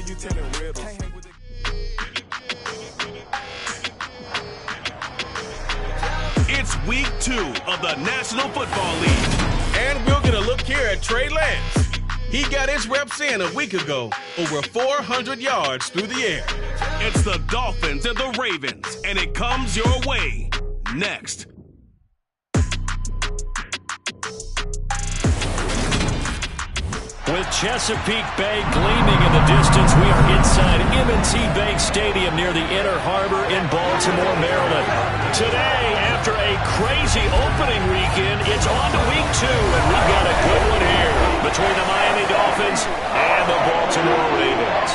you telling riddles. It's week 2 of the National Football League. And we're going to look here at Trey Lance. He got his reps in a week ago, over 400 yards through the air. It's the Dolphins and the Ravens, and it comes your way next. With Chesapeake Bay gleaming in the distance, we are inside M&T Bank Stadium near the Inner Harbor in Baltimore, Maryland. Today, after a crazy opening weekend, it's on to week 2, and we've got a good one here between the Miami Dolphins and the Baltimore Ravens.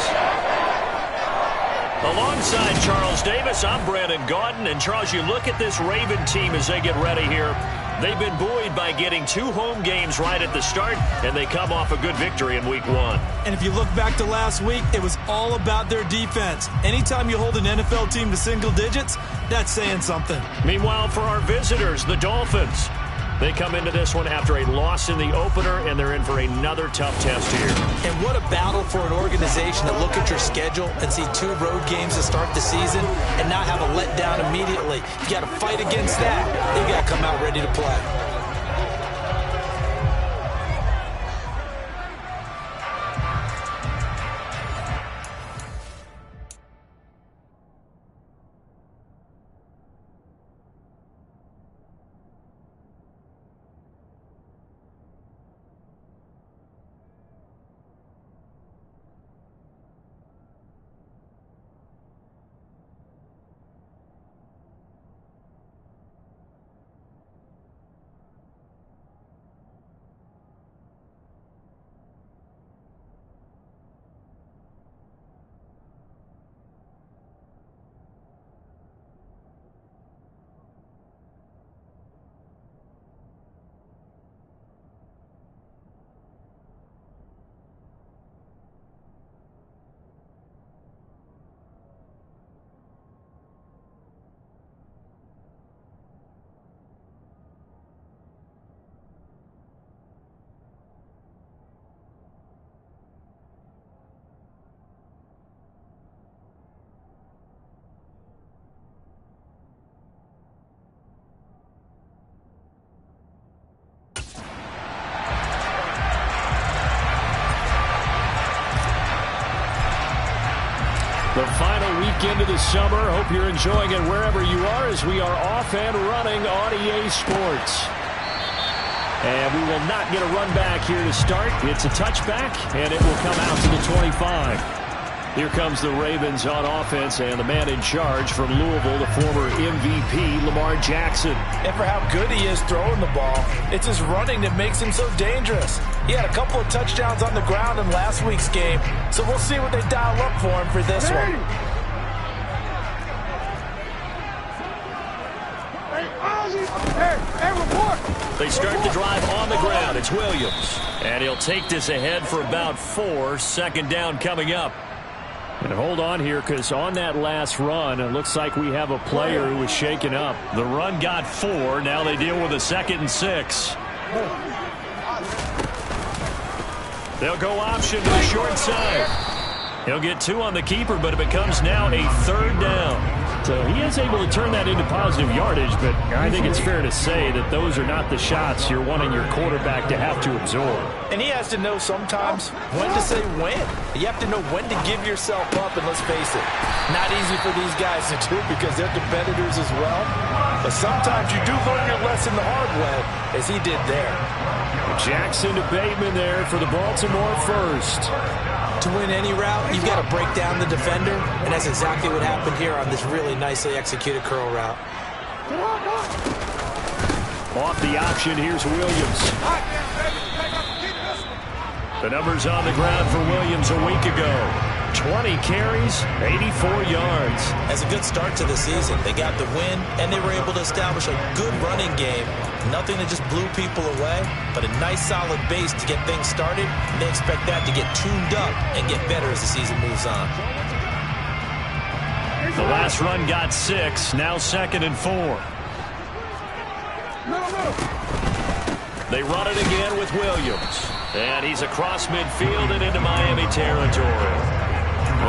Alongside Charles Davis, I'm Brandon Gaudin. And Charles, you look at this Raven team as they get ready here. They've been buoyed by getting 2 home games right at the start, and they come off a good victory in week 1. And if you look back to last week, it was all about their defense. Anytime you hold an NFL team to single digits, that's saying something. Meanwhile, for our visitors, the Dolphins, they come into this one after a loss in the opener, and they're in for another tough test here. And what a battle for an organization to look at your schedule and see 2 road games to start the season and not have a letdown immediately. You got to fight against that. You got to come out ready to play. The final weekend of the summer. Hope you're enjoying it wherever you are as we are off and running on EA Sports. And we will not get a run back here to start. It's a touchback, and it will come out to the 25. Here comes the Ravens on offense, and the man in charge from Louisville, the former MVP, Lamar Jackson. And for how good he is throwing the ball, it's his running that makes him so dangerous. He had a couple of touchdowns on the ground in last week's game, so we'll see what they dial up for him for this one. They start the drive on the ground. It's Williams. And he'll take this ahead for about 4. Second down coming up. And hold on here, because on that last run, it looks like we have a player who was shaken up. The run got 4. Now they deal with a 2nd and 6. They'll go option to the short side. He'll get 2 on the keeper, but it becomes now a 3rd down. So he is able to turn that into positive yardage, but I think it's fair to say that those are not the shots you're wanting your quarterback to have to absorb. And he has to know sometimes when to say when. You have to know when to give yourself up, and let's face it, not easy for these guys to do because they're competitors as well. But sometimes you do learn your lesson the hard way, as he did there. Jackson to Bateman there for the Baltimore first. To win any route, you've got to break down the defender, and that's exactly what happened here on this really nicely executed curl route. Off the option, here's Williams. The numbers on the ground for Williams a week ago. 20 carries, 84 yards. As a good start to the season, they got the win, and they were able to establish a good running game. Nothing that just blew people away, but a nice solid base to get things started. And they expect that to get tuned up and get better as the season moves on. The last run got 6, now 2nd and 4. They run it again with Williams. And he's across midfield and into Miami territory.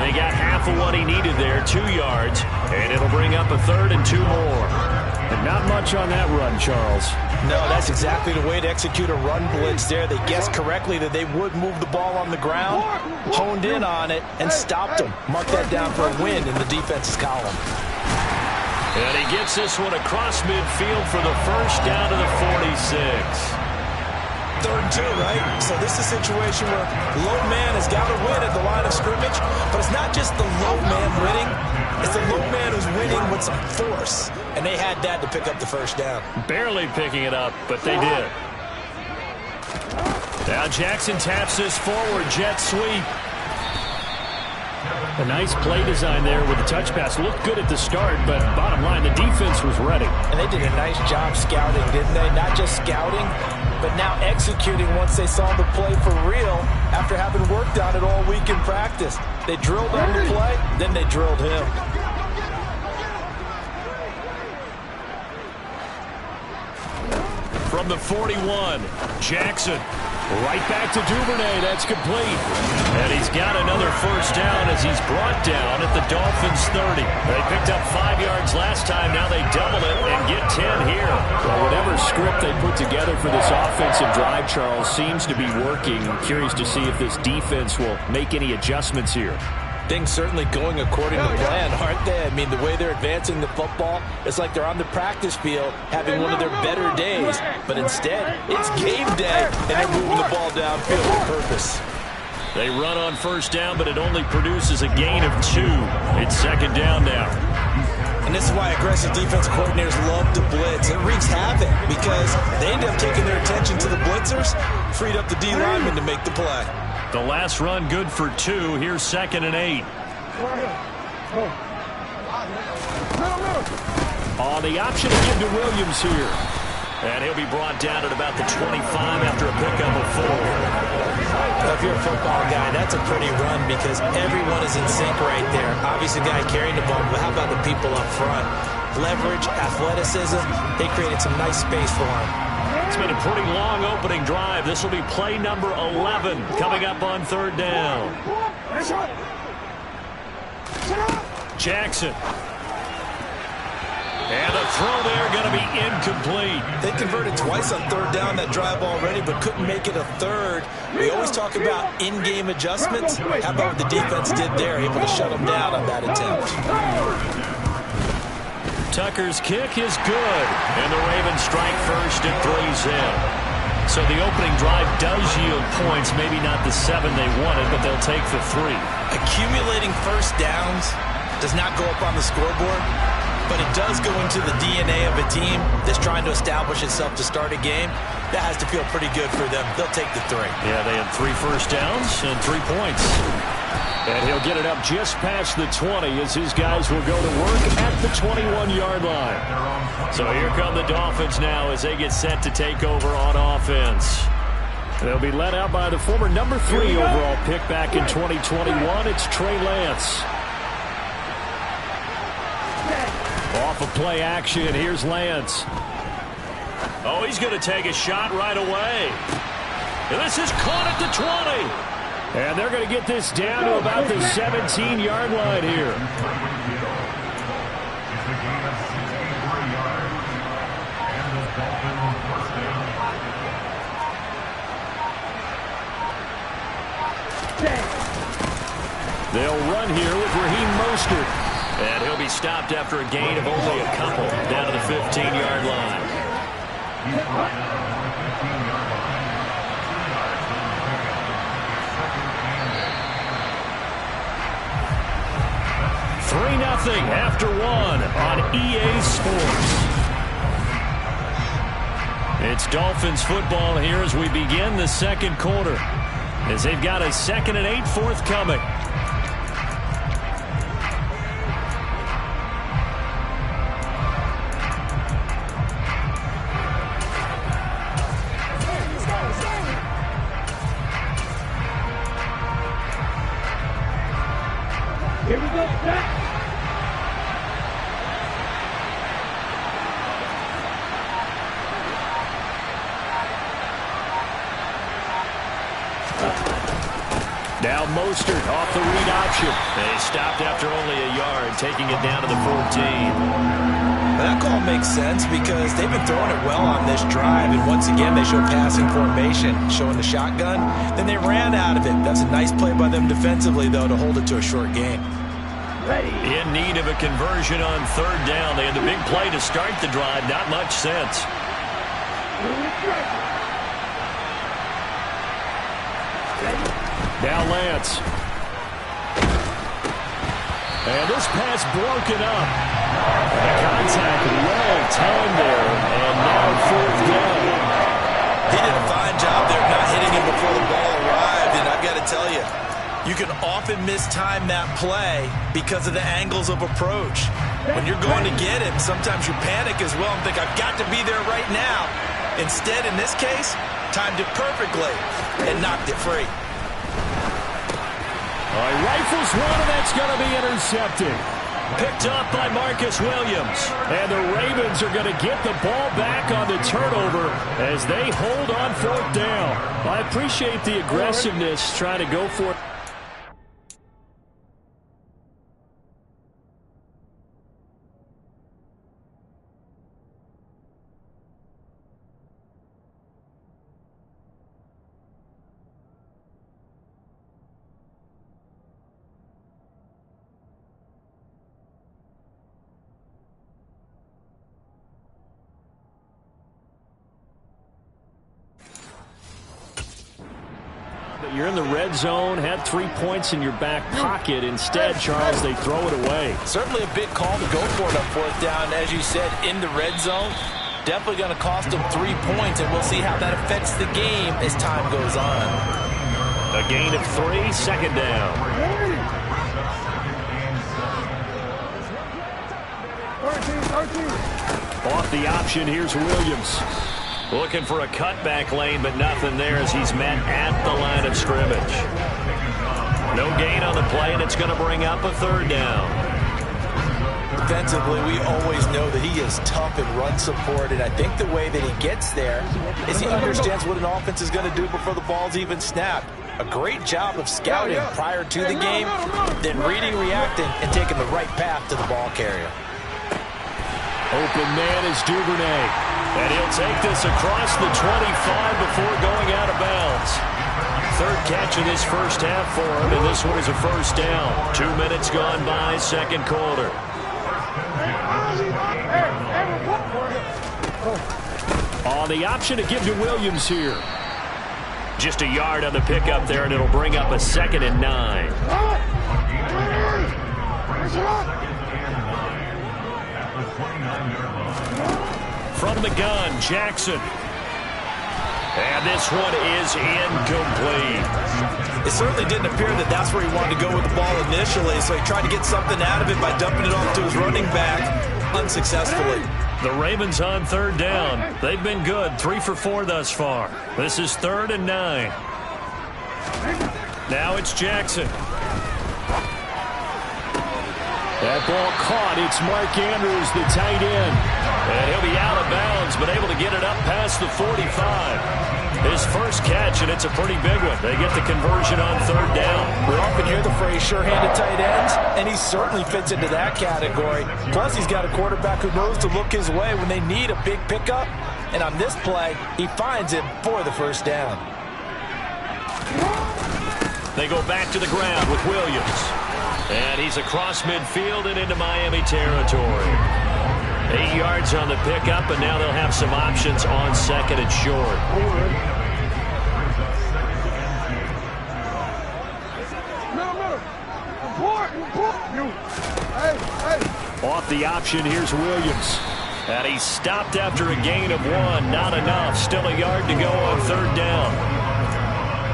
They got half of what he needed there, 2 yards, and it'll bring up a 3rd and 2 more. And not much on that run, Charles. No, that's exactly the way to execute a run blitz there. They guessed correctly that they would move the ball on the ground, honed in on it, and stopped them. Mark that down for a win in the defense's column. And he gets this one across midfield for the first down to the 46. 3rd and 2, right? So this is a situation where low man has got to win at the line of scrimmage, but it's not just the low man winning. It's the low man who's winning with some force, and they had that to pick up the first down. Barely picking it up, but they did. Now Jackson taps this forward, jet sweep. A nice play design there with the touch pass. Looked good at the start, but bottom line, the defense was ready. And they did a nice job scouting, didn't they? Not just scouting, but now executing once they saw the play for real after having worked on it all week in practice. They drilled on the play, then they drilled him. From the 41, Jackson. Right back to Duvernay. That's complete. And he's got another first down as he's brought down at the Dolphins' 30. They picked up 5 yards last time. Now they double it and get 10 here. Well, whatever script they put together for this offensive drive, Charles, seems to be working. I'm curious to see if this defense will make any adjustments here. Things certainly going according to plan, aren't they? I mean, the way they're advancing the football, it's like they're on the practice field having one of their better days. But instead, it's game day, and they're moving the ball downfield with purpose. They run on first down, but it only produces a gain of 2. It's 2nd down now. And this is why aggressive defense coordinators love to blitz. It wreaks havoc because they end up taking their attention to the blitzers, freed up the D lineman to make the play. The last run good for 2. Here's 2nd and 8. On the option to give to Williams here. And he'll be brought down at about the 25 after a pickup of 4. If you're a football guy, that's a pretty run because everyone is in sync right there. Obviously, the guy carrying the ball, but how about the people up front? Leverage, athleticism, they created some nice space for him. It's been a pretty long opening drive. This will be play number 11 coming up on 3rd down. Jackson. And the throw there going to be incomplete. They converted twice on 3rd down that drive already, but couldn't make it a 3rd. We always talk about in-game adjustments. How about what the defense did there, able to shut them down on that attempt. Tucker's kick is good, and the Ravens strike first and 3's in. So the opening drive does yield points, maybe not the 7 they wanted, but they'll take the 3. Accumulating first downs does not go up on the scoreboard, but it does go into the DNA of a team that's trying to establish itself to start a game. That has to feel pretty good for them. They'll take the 3. Yeah, they had 3 first downs and 3 points. And he'll get it up just past the 20 as his guys will go to work at the 21-yard line. So here come the Dolphins now as they get set to take over on offense. They'll be led out by the former number 3 overall pick back in 2021. It's Trey Lance. Off of play action, here's Lance. Oh, he's going to take a shot right away. And this is caught at the 20. And they're going to get this down to about the 17-yard line here. They'll run here with Raheem Mostert. And he'll be stopped after a gain of only a couple down to the 15-yard line. 3-0 after 1 on EA Sports. It's Dolphins football here as we begin the 2nd quarter, as they've got a 2nd and 8 forthcoming. Here we go, back. Now Mostert off the read option. They stopped after only a yard, taking it down to the 14. That call makes sense because they've been throwing it well on this drive, and once again they show passing formation, showing the shotgun. Then they ran out of it. That's a nice play by them defensively, though, to hold it to a short game. In need of a conversion on third down. They had the big play to start the drive. Not much sense. Now Lance. And this pass broken up. The contact well timed there. And now fourth down. He did a fine job there not hitting him before the ball arrived. And I've got to tell you, you can often mistime that play because of the angles of approach. When you're going to get him, sometimes you panic as well and think, I've got to be there right now. Instead, in this case, timed it perfectly and knocked it free. Rifles one, and that's going to be intercepted. Picked up by Marcus Williams. And the Ravens are going to get the ball back on the turnover as they hold on fourth down. I appreciate the aggressiveness trying to go for it. You're in the red zone, had 3 points in your back pocket. Instead, Charles, they throw it away. Certainly a big call to go for it on fourth down. As you said, in the red zone, definitely going to cost them 3 points, and we'll see how that affects the game as time goes on. A gain of 3, second down. Off the option, here's Williams. Looking for a cutback lane, but nothing there as he's met at the line of scrimmage. No gain on the play, and it's going to bring up a third down. Defensively, we always know that he is tough in run support, and I think the way that he gets there is he understands what an offense is going to do before the ball's even snapped. A great job of scouting prior to the game, then reading, reacting, and taking the right path to the ball carrier. Open man is Duvernay. And he'll take this across the 25 before going out of bounds. Third catch of this first half for him, and this one is a first down. 2 minutes gone by, second quarter. On the option to give to Williams here. Just a yard on the pickup there, and it'll bring up a 2nd and 9. From the gun, Jackson. And this one is incomplete. It certainly didn't appear that that's where he wanted to go with the ball initially, so he tried to get something out of it by dumping it off to his running back unsuccessfully. The Ravens on third down. They've been good, 3 for 4 thus far. This is 3rd and 9. Now it's Jackson. That ball caught. It's Mark Andrews, the tight end. And he'll be out of bounds, but able to get it up past the 45. His first catch, and it's a pretty big one. They get the conversion on third down. We often hear the phrase sure-handed tight ends, and he certainly fits into that category. Plus, he's got a quarterback who knows to look his way when they need a big pickup. And on this play, he finds it for the first down. They go back to the ground with Williams. And he's across midfield and into Miami territory. 8 yards on the pickup, and now they'll have some options on 2nd and short. Off the option, here's Williams. And he's stopped after a gain of 1. Not enough. Still a yard to go on third down.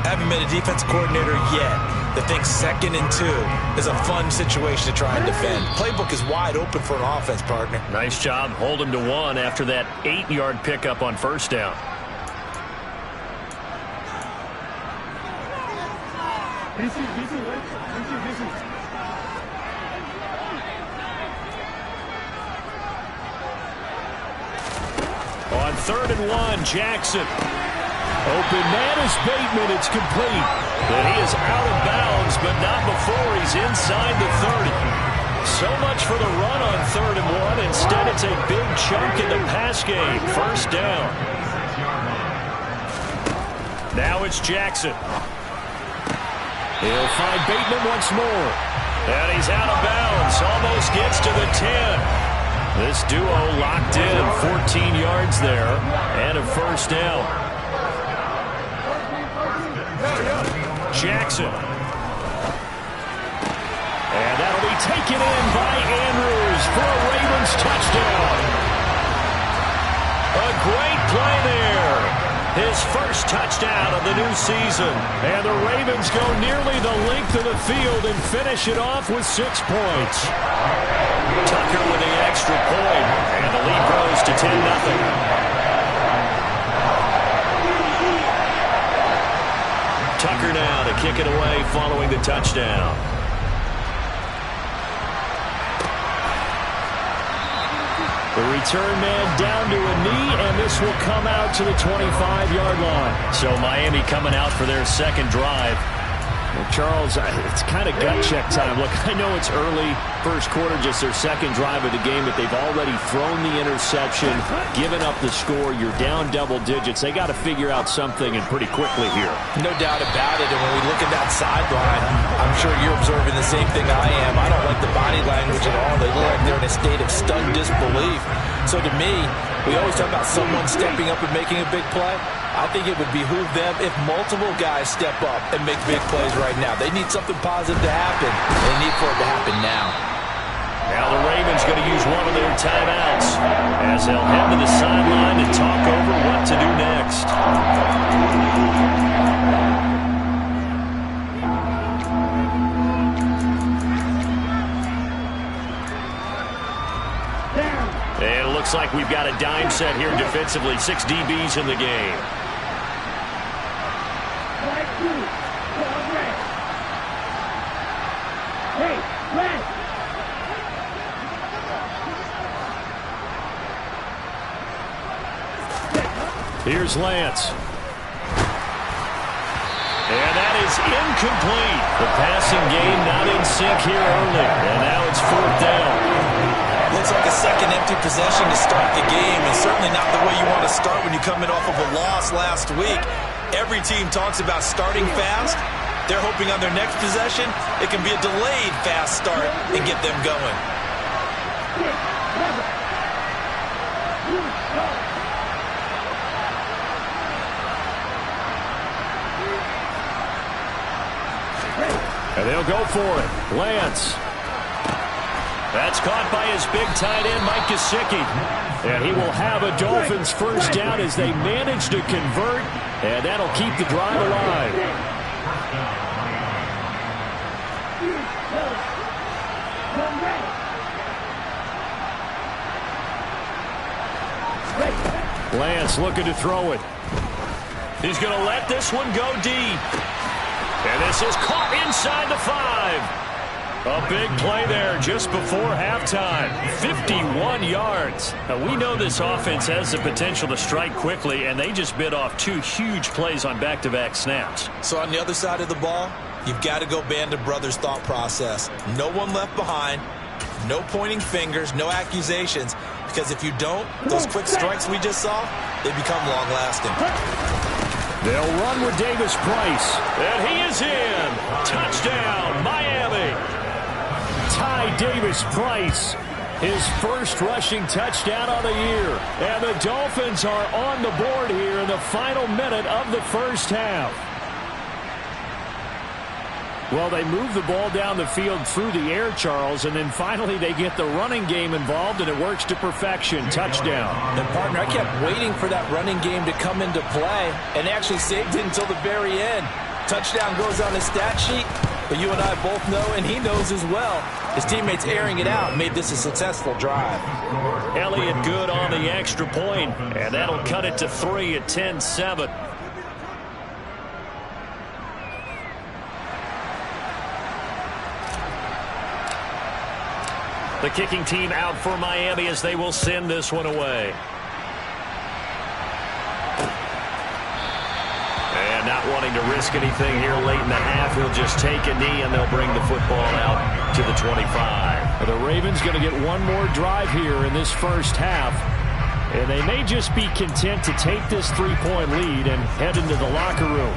Haven't been a defense coordinator yet that thinks 2nd and 2 is a fun situation to try and defend. Playbook is wide open for an offense, partner. Nice job holding him to 1 after that 8-yard pickup on first down. On 3rd and 1, Jackson. Open man is Bateman. It's complete. And he is out of bounds, but not before he's inside the 30. So much for the run on 3rd and 1. Instead, it's a big chunk in the pass game. First down. Now it's Jackson. He'll find Bateman once more. And he's out of bounds. Almost gets to the 10. This duo locked in. 14 yards there. And a first down. Jackson. And that'll be taken in by Andrews for a Ravens touchdown. A great play there. His first touchdown of the new season. And the Ravens go nearly the length of the field and finish it off with 6 points. Tucker with the extra point. And the lead grows to 10-0. Tucker now to kick it away following the touchdown. The return man down to a knee, and this will come out to the 25-yard line. So Miami coming out for their second drive. Well, Charles, it's kind of gut check time. Look, I know it's early, first quarter, just their second drive of the game, but they've already thrown the interception, given up the score. You're down double digits. They got to figure out something, and pretty quickly here. No doubt about it. And when we look at that sideline, I'm sure you're observing the same thing I am. I don't like the body language at all. They look like they're in a state of stunned disbelief. So to me, we always talk about someone stepping up and making a big play. I think it would behoove them if multiple guys step up and make big plays right now. They need something positive to happen. They need for it to happen now. Now the Ravens going to use one of their timeouts as they'll head to the sideline to talk over what to do next. And it looks like we've got a dime set here defensively. 6 DBs in the game. Here's Lance. And that is incomplete. The passing game not in sync here early. And now it's 4th down. Looks like a second empty possession to start the game, and certainly not the way you want to start when you're coming off of a loss last week. Every team talks about starting fast. They're hoping on their next possession, it can be a delayed fast start and get them going. And they'll go for it. Lance. That's caught by his big tight end, Mike Gesicki. And he will have a Dolphins first down as they manage to convert. And that'll keep the drive alive. Lance looking to throw it. He's going to let this one go deep. And this is caught inside the 5. A big play there just before halftime. 51 yards. Now, we know this offense has the potential to strike quickly, and they just bit off 2 huge plays on back-to-back snaps. So on the other side of the ball, you've got to go Band of Brothers thought process. No one left behind. No pointing fingers. No accusations. Because if you don't, those quick strikes we just saw, they become long-lasting. They'll run with Davis Price. And he is in. Touchdown, Miami. Ty Davis Price, his first rushing touchdown on the year. And the Dolphins are on the board here in the final minute of the first half. Well, they move the ball down the field through the air, Charles, and then finally they get the running game involved, and it works to perfection. Touchdown. And, partner, I kept waiting for that running game to come into play and actually saved it until the very end. Touchdown goes on the stat sheet, but you and I both know, and he knows as well, his teammates airing it out made this a successful drive. Elliott good on the extra point, and that'll cut it to 3 at 10-7. The kicking team out for Miami as they will send this one away. And not wanting to to risk anything here late in the half. He'll just take a knee, and they'll bring the football out to the 25. The Ravens going to get one more drive here in this first half. And they may just be content to take this 3-point lead and head into the locker room.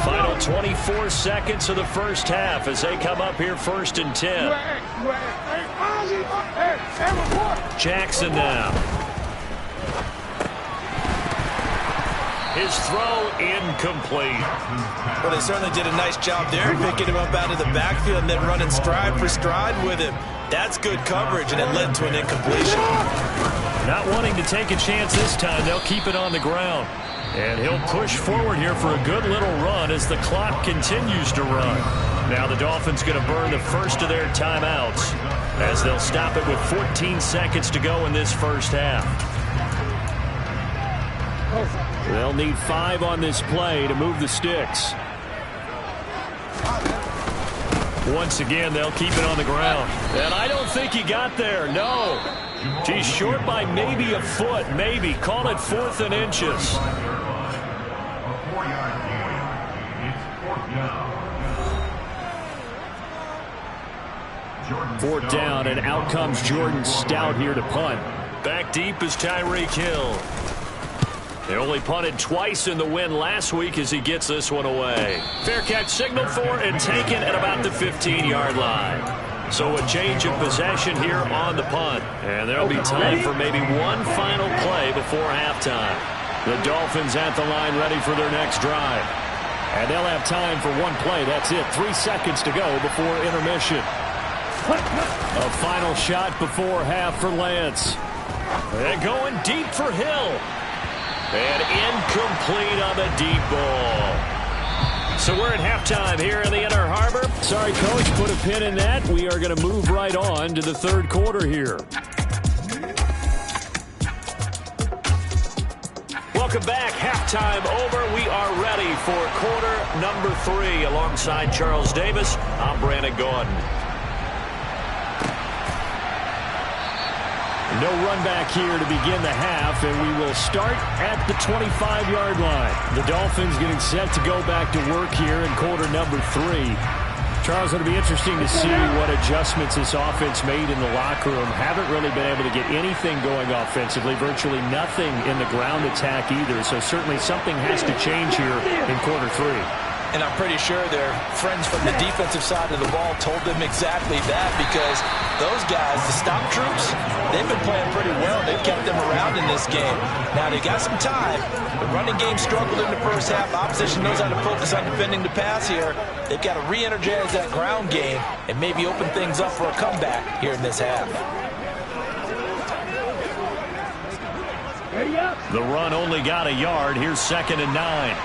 Final 24 seconds of the first half as they come up here 1st and 10. Jackson now. His throw incomplete. Well, they certainly did a nice job there, picking him up out of the backfield and then running stride for stride with him. That's good coverage, and it led to an incompletion. Not wanting to take a chance this time, they'll keep it on the ground. And he'll push forward here for a good little run as the clock continues to run. Now the Dolphins going to burn the first of their timeouts as they'll stop it with 14 seconds to go in this first half. They'll need 5 on this play to move the sticks. Once again, they'll keep it on the ground. And I don't think he got there. No. He's short by maybe a foot, maybe. Call it 4th and inches. Fourth down, and out comes Jordan Stout here to punt. Back deep is Tyreek Hill. They only punted twice in the win last week as he gets this one away. Fair catch signaled for and taken at about the 15-yard line. So a change of possession here on the punt. And there'll be time for maybe one final play before halftime. The Dolphins at the line ready for their next drive. And they'll have time for one play. That's it. 3 seconds to go before intermission. A final shot before half for Lance. They're going deep for Hill. And incomplete on the deep ball. So we're at halftime here in the Inner Harbor. Sorry, Coach, put a pin in that. We are going to move right on to the third quarter here. Welcome back. Halftime over. We are ready for quarter number 3. Alongside Charles Davis, I'm Brandon Gordon. No run back here to begin the half, and we will start at the 25-yard line. The Dolphins getting set to go back to work here in quarter number 3. Charles, it'll be interesting to see what adjustments this offense made in the locker room. Haven't really been able to get anything going offensively, virtually nothing in the ground attack either, so certainly something has to change here in quarter 3. And I'm pretty sure their friends from the defensive side of the ball told them exactly that, because those guys, the stop troops, they've been playing pretty well. They've kept them around in this game. Now, they got some time. The running game struggled in the first half. Opposition knows how to focus on defending the pass here. They've got to re-energize that ground game and maybe open things up for a comeback here in this half. The run only got a yard. Here's 2nd and 9.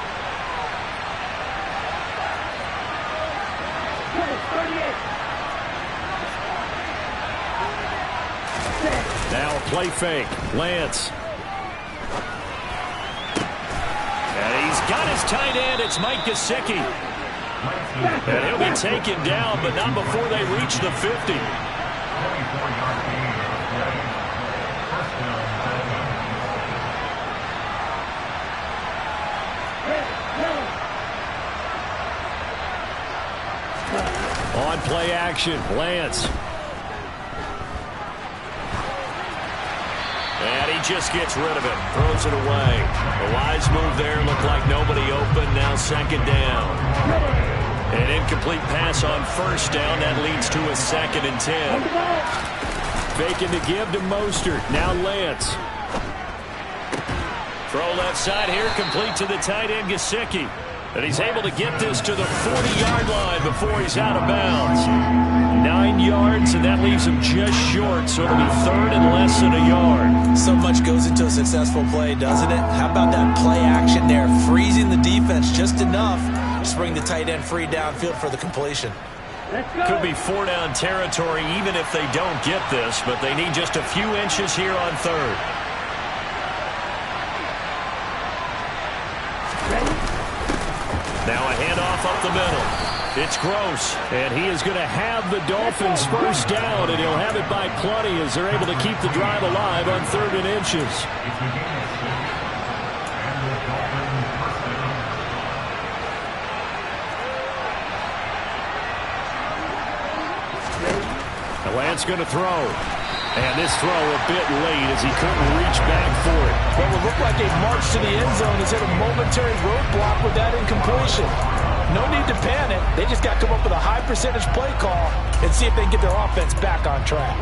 Now a play fake. Lance. And he's got his tight end. It's Mike Gesicki. And he'll be taken down, but not before they reach the 50. On play action, Lance. And he just gets rid of it. Throws it away. A wise move there. Looked like nobody open. Now 2nd down. An incomplete pass on 1st down. That leads to a 2nd and 10. Faking the give to Mostert. Now Lance. Throw left side here. Complete to the tight end, Gesicki. And he's able to get this to the 40-yard line before he's out of bounds. 9 yards, and that leaves him just short, so it'll be 3rd and less than a yard. So much goes into a successful play, doesn't it? How about that play action there? Freezing the defense just enough to bring the tight end free downfield for the completion. Could be 4-down territory even if they don't get this, but they need just a few inches here on 3rd. Now a handoff up the middle. It's Gross, and he is going to have the Dolphins first down, and he'll have it by plenty as they're able to keep the drive alive on 3rd and inches. Lance going to throw. And this throw a bit late as he couldn't reach back for it. Well, it looked like a march to the end zone has hit a momentary roadblock with that incompletion. No need to panic. They just got to come up with a high percentage play call and see if they can get their offense back on track.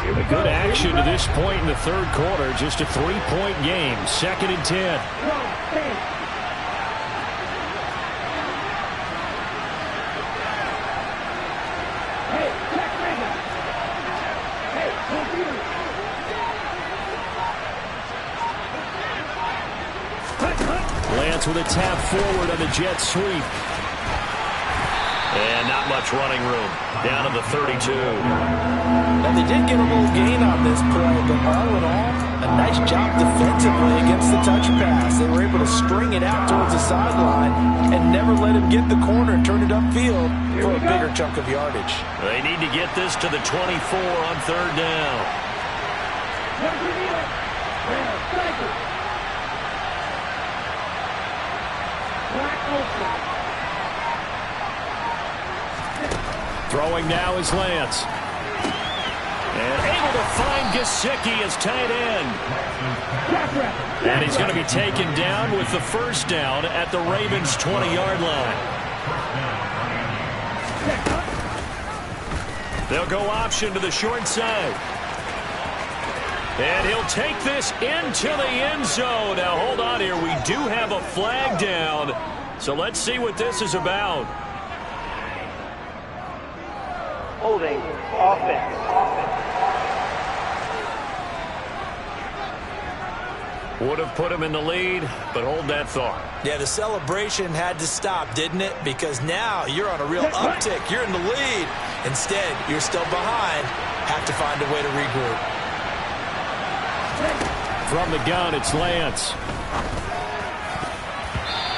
A good action to this point in the 3rd quarter. Just a 3-point game. 2nd and 10. Lance with a tap forward on the jet sweep. And not much running room. Down to the 32. Now, they did get a little gain on this play, but all in all, a nice job defensively against the touch pass. They were able to string it out towards the sideline and never let him get the corner and turn it upfield for a bigger chunk of yardage. They need to get this to the 24 on 3rd down. Throwing now is Lance. And able to find Gesicki as tight end. And he's going to be taken down with the first down at the Ravens' 20-yard line. They'll go option to the short side. And he'll take this into the end zone. Now, hold on here. We do have a flag down. So let's see what this is about. Holding offense. Would have put him in the lead, but hold that thought. Yeah, the celebration had to stop, didn't it? Because now you're on a real uptick. You're in the lead. Instead, you're still behind. Have to find a way to regroup. From the gun, it's Lance.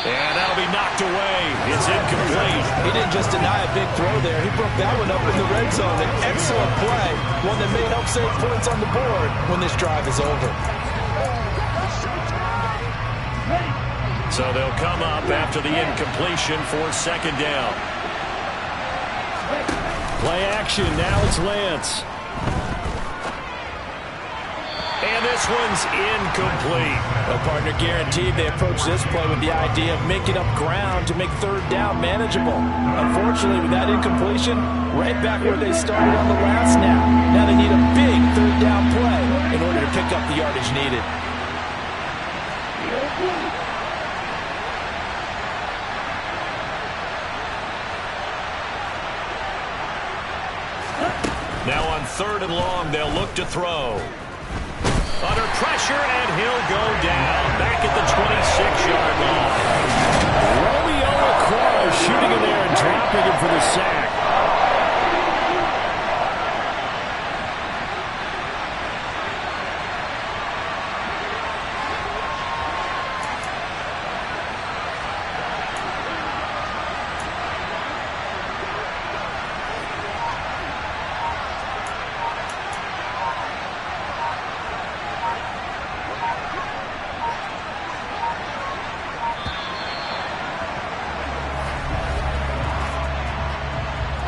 And that'll be knocked away. It's incomplete. He didn't just deny a big throw there. He broke that one up in the red zone. An excellent play. One that may help save points on the board when this drive is over. So they'll come up after the incompletion for 2nd down. Play action. Now it's Lance. And this one's incomplete. Well, partner, guaranteed they approach this play with the idea of making up ground to make 3rd down manageable. Unfortunately, with that incompletion, right back where they started on the last snap. Now they need a big 3rd down play in order to pick up the yardage needed. Now on 3rd and long, they'll look to throw. Under pressure, and he'll go down back at the 26-yard line. Romeo Okwara shooting in there and dropping him for the sack.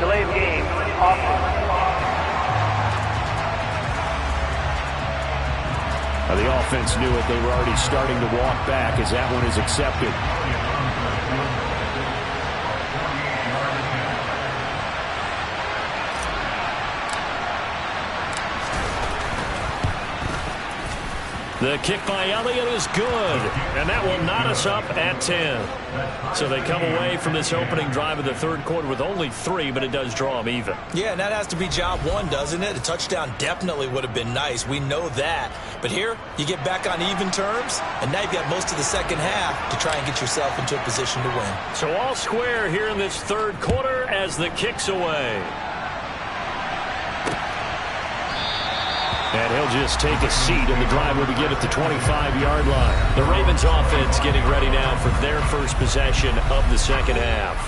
Delay of game. The offense knew it. They were already starting to walk back as that one is accepted. The kick by Elliott is good, and that will knot us up at 10. So they come away from this opening drive of the 3rd quarter with only 3, but it does draw them even. Yeah, and that has to be job one, doesn't it? A touchdown definitely would have been nice. We know that. But here, you get back on even terms, and now you've got most of the second half to try and get yourself into a position to win. So all square here in this 3rd quarter as the kick's away. And he'll just take a seat, and the drive will begin at the 25-yard line. The Ravens offense getting ready now for their first possession of the second half.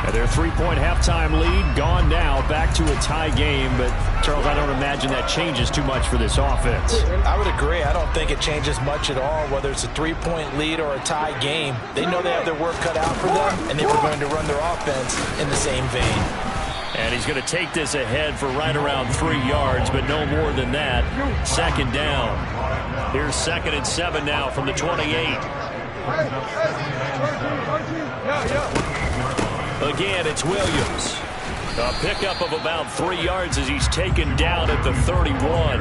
And their three-point halftime lead gone now, back to a tie game. But, Charles, I don't imagine that changes too much for this offense. I would agree. I don't think it changes much at all, whether it's a three-point lead or a tie game. They know they have their work cut out for them, and they were going to run their offense in the same vein. And he's going to take this ahead for right around 3 yards, but no more than that. Second down. Here's 2nd and 7 now from the 28. Again, it's Williams. A pickup of about 3 yards as he's taken down at the 31.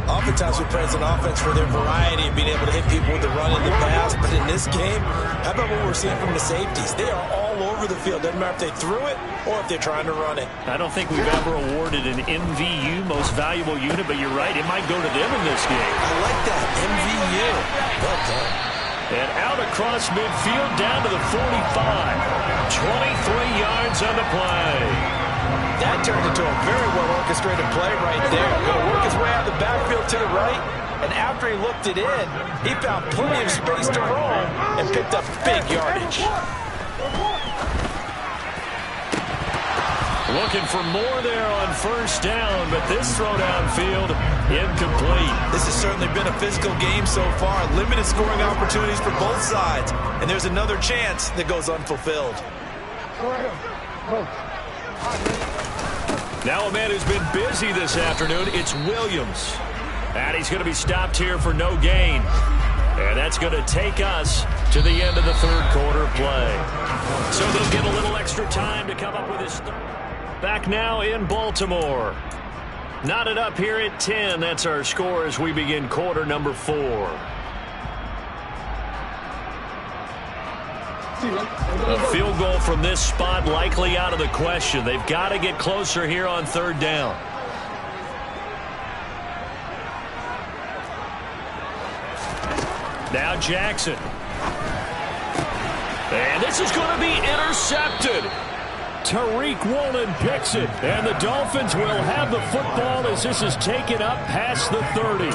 Oftentimes we praise an offense for their variety of being able to hit people with the run and the pass, but in this game, how about what we're seeing from the safeties? They are all over the field. Doesn't matter if they threw it or if they're trying to run it. I don't think we've ever awarded an MVU, most valuable unit, but you're right, it might go to them in this game. I like that, MVU. Well done. And out across midfield, down to the 45. 23 yards on the play. That turned into a very well-orchestrated play right there. Going to work his way out of the backfield to the right, and after he looked it in, he found plenty of space to roam and picked up big yardage. Looking for more there on first down, but this throw downfield, incomplete. This has certainly been a physical game so far. Limited scoring opportunities for both sides, and there's another chance that goes unfulfilled. Now a man who's been busy this afternoon, it's Williams. And he's going to be stopped here for no gain. And that's going to take us to the end of the third quarter play. So they'll get a little extra time to come up with his third. Back now in Baltimore. Knotted up here at 10. That's our score as we begin quarter number 4. A field goal from this spot likely out of the question. They've got to get closer here on third down. Now Jackson. And this is going to be intercepted. Tariq Woolen picks it, and the Dolphins will have the football as this is taken up past the 30.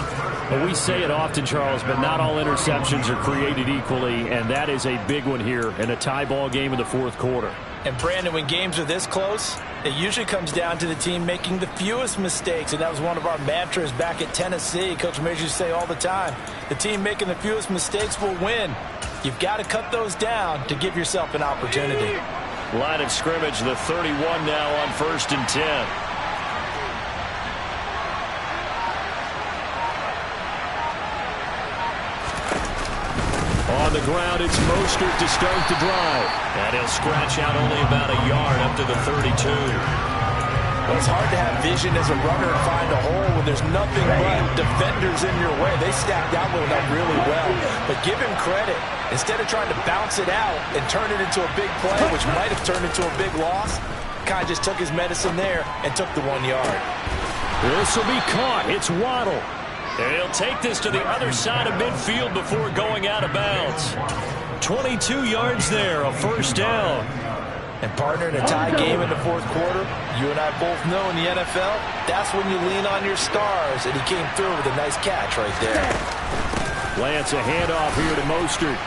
Well, we say it often, Charles, but not all interceptions are created equally, and that is a big one here in a tie ball game in the fourth quarter. And, Brandon, when games are this close, it usually comes down to the team making the fewest mistakes, and that was one of our mantras back at Tennessee. Coach Major used to say all the time, the team making the fewest mistakes will win. You've got to cut those down to give yourself an opportunity. Line of scrimmage, the 31 now on 1st and 10. On the ground, it's Mostert to start the drive. And he'll scratch out only about a yard up to the 32. Well, it's hard to have vision as a runner and find a hole when there's nothing but defenders in your way. They stacked that one up really well. But give him credit. Instead of trying to bounce it out and turn it into a big play, which might have turned into a big loss, kind of just took his medicine there and took the 1 yard. This will be caught. It's Waddle. And he'll take this to the other side of midfield before going out of bounds. 22 yards there, a first down. And, partner, in a tie game in the fourth quarter, you and I both know in the NFL, that's when you lean on your stars, and he came through with a nice catch right there. Lance, a handoff here to Mostert.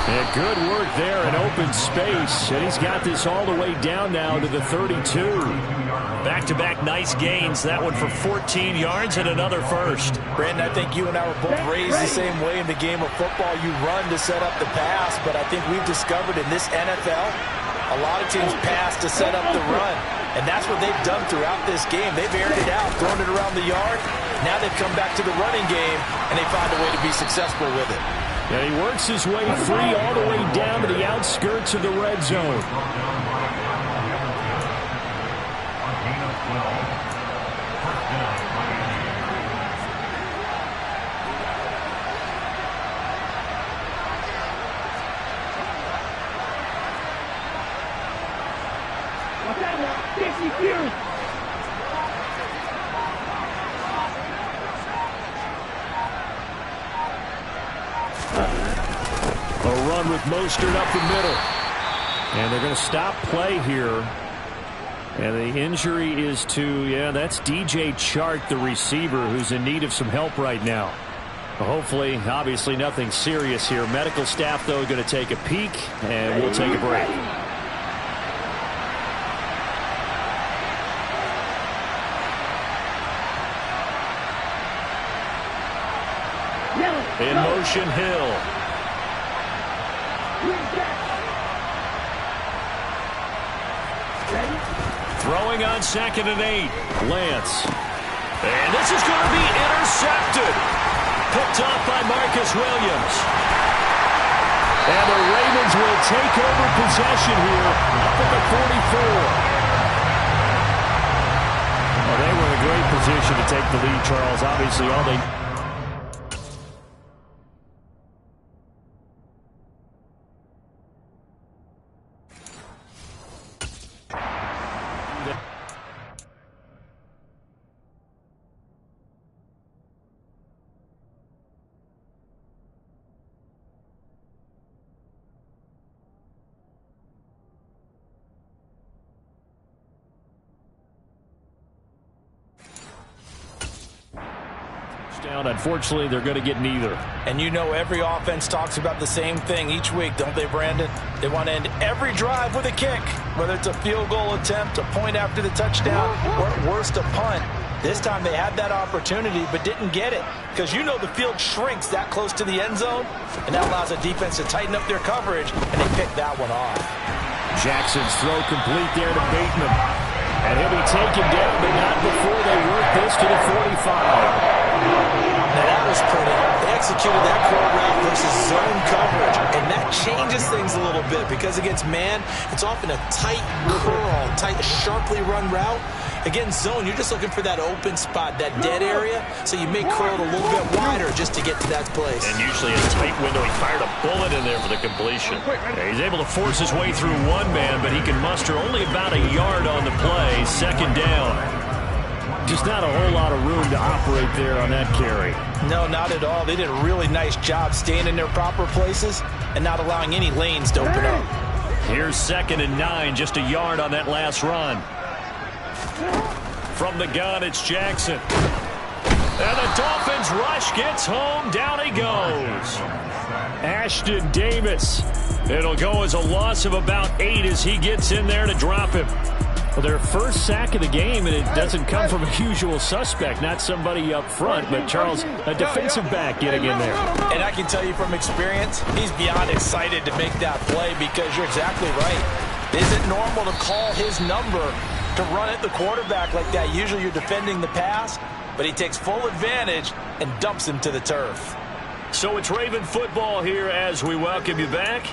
And good work there in open space. And he's got this all the way down now to the 32. Back-to-back nice gains. That one for 14 yards and another first. Brandon, I think you and I were both raised the same way in the game of football. You run to set up the pass, but I think we've discovered in this NFL, a lot of teams pass to set up the run. And that's what they've done throughout this game. They've aired it out, thrown it around the yard. Now they've come back to the running game, and they find a way to be successful with it. And he works his way free all the way down to the outskirts of the red zone. With Mostert up the middle. And they're going to stop play here. And the injury is to, that's DJ Chark, the receiver, who's in need of some help right now. Hopefully, obviously nothing serious here. Medical staff, though, going to take a peek, and we'll take a break. In motion, Hill. Throwing on 2nd and 8. Lance. And this is going to be intercepted. Picked off by Marcus Williams. And the Ravens will take over possession here up at the 44. Well, they were in a great position to take the lead, Charles. Obviously, all they... Down. Unfortunately, they're going to get neither. And you know every offense talks about the same thing each week, don't they, Brandon? They want to end every drive with a kick, whether it's a field goal attempt, a point after the touchdown, or at worst, a punt. This time they had that opportunity but didn't get it because you know the field shrinks that close to the end zone, and that allows a defense to tighten up their coverage, and they picked that one off. Jackson's throw complete there to Bateman. And he'll be taken down, but not before they work this to the 45. Now that was pretty. They executed that curl route versus zone coverage, and that changes things a little bit because against man, it's often a tight curl, tight, sharply run route. Against zone, you're just looking for that open spot, that dead area, so you may curl it a little bit wider just to get to that place. And usually a tight window. He fired a bullet in there for the completion. He's able to force his way through one man, but he can muster only about a yard on the play. 2nd down. Just not a whole lot of room to operate there on that carry. No, not at all. They did a really nice job staying in their proper places and not allowing any lanes to open up. Here's 2nd and 9, just a yard on that last run. From the gun, it's Jackson. And the Dolphins rush gets home. Down he goes. Ashton Davis. It'll go as a loss of about 8 as he gets in there to drop him. Well, their first sack of the game, and it doesn't come from a usual suspect, not somebody up front, but Charles, a defensive back getting in there. And I can tell you from experience, he's beyond excited to make that play because you're exactly right. Is it normal to call his number to run at the quarterback like that? Usually you're defending the pass, but he takes full advantage and dumps him to the turf. So it's Raven football here as we welcome you back.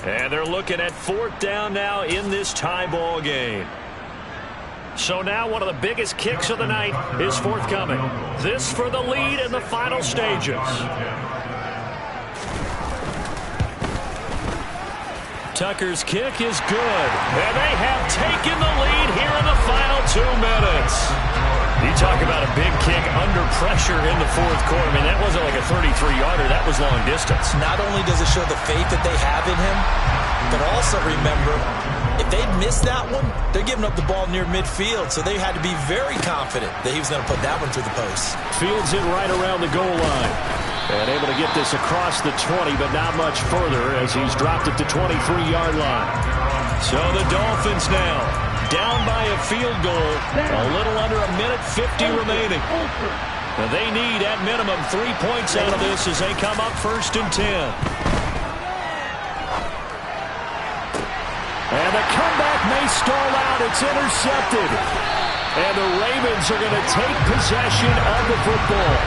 And they're looking at 4th down now in this tie ball game. So now one of the biggest kicks of the night is forthcoming. This for the lead in the final stages. Tucker's kick is good. And they have taken the lead here in the final 2 minutes. You talk about a big kick under pressure in the 4th quarter. I mean, that wasn't like a 33-yarder. That was long distance. Not only does it show the faith that they have in him, but also remember, if they'd missed that one, they're giving up the ball near midfield, so they had to be very confident that he was going to put that one through the post. Fields it right around the goal line. And able to get this across the 20, but not much further as he's dropped it to 23-yard line. So the Dolphins now down by a field goal, a little under a minute 50 remaining. Now they need, at minimum, 3 points out of this as they come up 1st and 10. And the comeback may stall out. It's intercepted. And the Ravens are going to take possession of the football.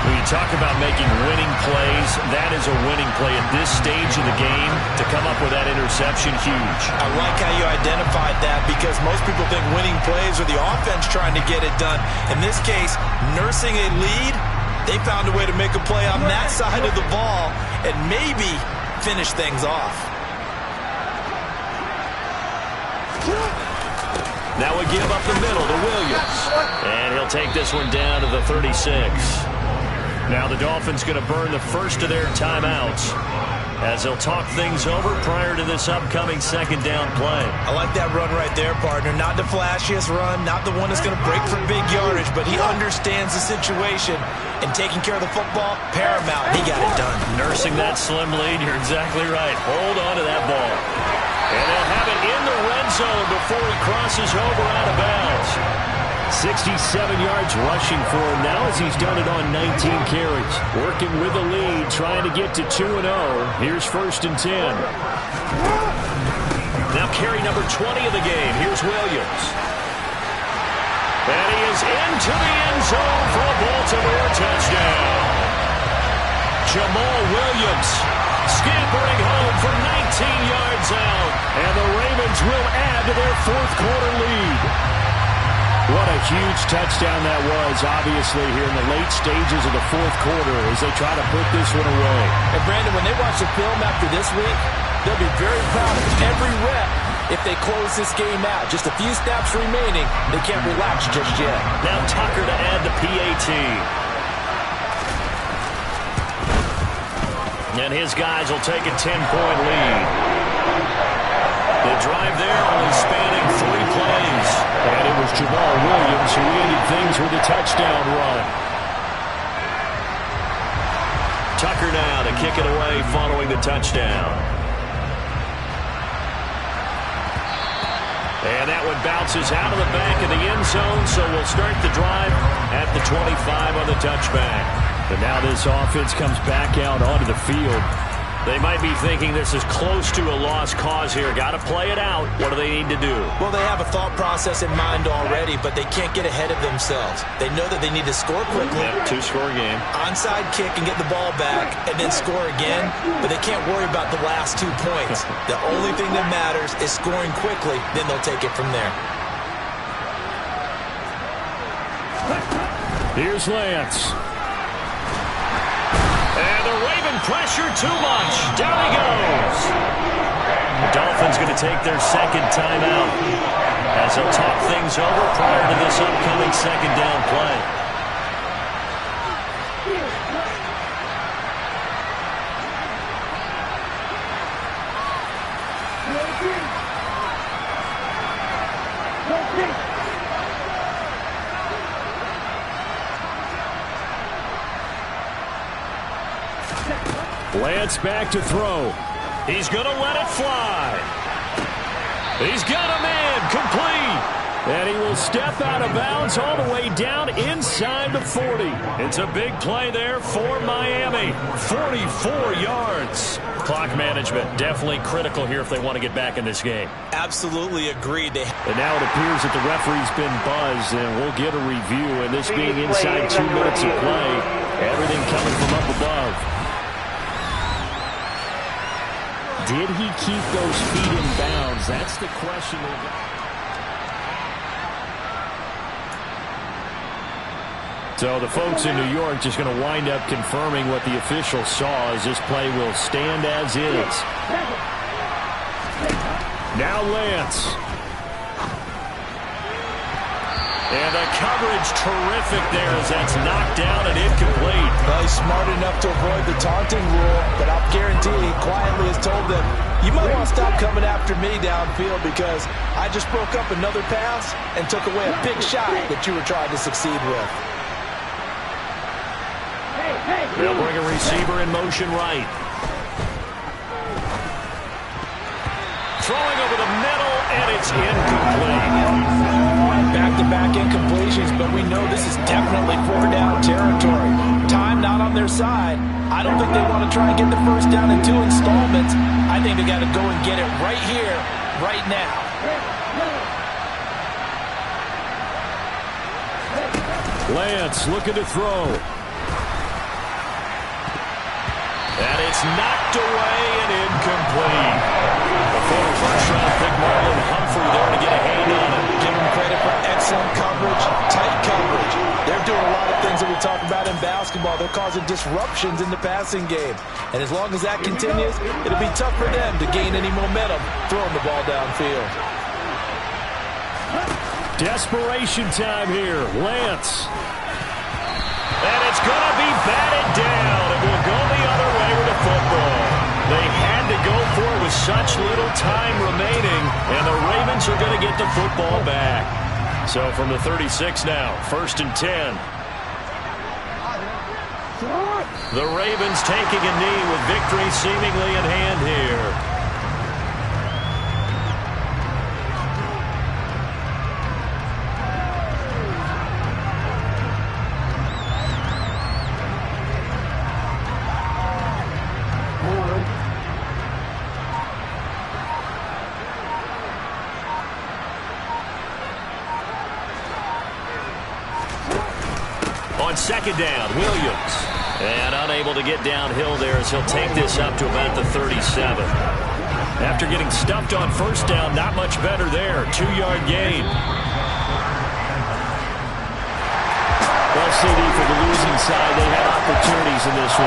When you talk about making winning plays, that is a winning play at this stage of the game. To come up with that interception, huge. I like how you identified that because most people think winning plays are the offense trying to get it done. In this case, nursing a lead, they found a way to make a play on that side of the ball and maybe finish things off. Now we give up the middle to Williams. And he'll take this one down to the 36. Now the Dolphins going to burn the first of their timeouts as they'll talk things over prior to this upcoming 2nd down play. I like that run right there, partner. Not the flashiest run, not the one that's going to break for big yardage, but he understands the situation, and taking care of the football, paramount. He got it done. Nursing that slim lead, you're exactly right. Hold on to that ball. And they'll have it in the red zone before he crosses over out of bounds. 67 yards rushing for him now as he's done it on 19 carries. Working with the lead, trying to get to 2-0. Here's 1st and 10. Now carry number 20 of the game. Here's Williams. And he is into the end zone for a Baltimore touchdown. Jamal Williams scampering home from 19 yards out. And the Ravens will add to their 4th quarter lead. What a huge touchdown that was, obviously, here in the late stages of the 4th quarter as they try to put this one away. And, Brandon, when they watch the film after this week, they'll be very proud of every rep if they close this game out. Just a few snaps remaining. They can't relax just yet. Now Tucker to add the PAT. And his guys will take a 10-point lead. The drive there only spanning 3 plays. And it was Jamal Williams who ended things with a touchdown run. Tucker now to kick it away following the touchdown. And that one bounces out of the back of the end zone, so we'll start the drive at the 25 on the touchback. But now this offense comes back out onto the field. They might be thinking this is close to a lost cause here. Got to play it out. What do they need to do? Well, they have a thought process in mind already, but they can't get ahead of themselves. They know that they need to score quickly. Yep, 2-score game. Onside kick and get the ball back and then score again, but they can't worry about the last 2 points. The only thing that matters is scoring quickly, then they'll take it from there. Here's Lance. And the Raven pressure too much. Down he goes. The Dolphins going to take their 2nd timeout as they'll talk things over prior to this upcoming 2nd down play. Lance back to throw. He's going to let it fly. He's got a man complete. And he will step out of bounds all the way down inside the 40. It's a big play there for Miami. 44 yards. Clock management definitely critical here if they want to get back in this game. Absolutely agreed. And now it appears that the referee's been buzzed, and we'll get a review. And this being inside 2 minutes of play, everything coming from up above. Did he keep those feet in bounds? That's the question. So the folks in New York just going to wind up confirming what the official saw as this play will stand as is. Now Lance. And the coverage terrific there as that's knocked down and incomplete. Well, he's smart enough to avoid the taunting rule, but I'll guarantee he quietly has told them, you might want to stop coming after me downfield because I just broke up another pass and took away a big shot that you were trying to succeed with. They'll bring a receiver in motion right. Throwing over the middle, and it's incomplete. Back-to-back incompletions, but we know this is definitely 4-down territory. Time not on their side. I don't think they want to try and get the first down in 2 installments. I think they got to go and get it right here, right now. Lance looking to throw. And it's knocked away and incomplete. The former first-round pick Marlon Humphrey there to get a hand on it. Give him credit for excellent coverage, tight coverage. They're doing a lot of things that we talk about in basketball. They're causing disruptions in the passing game. And as long as that continues, it'll be tough for them to gain any momentum throwing the ball downfield. Desperation time here. Lance. And it's going to be batted down. It will go the other way with the football. They had to go for it with such little time remaining, and the Ravens are going to get the football back. So from the 36 now, 1st and 10. The Ravens taking a knee with victory seemingly in hand here. on second down. Williams. And unable to get downhill there as he'll take this up to about the 37. After getting stuffed on first down, not much better there. 2-yard gain. Well, CD, for the losing side, they had opportunities in this one.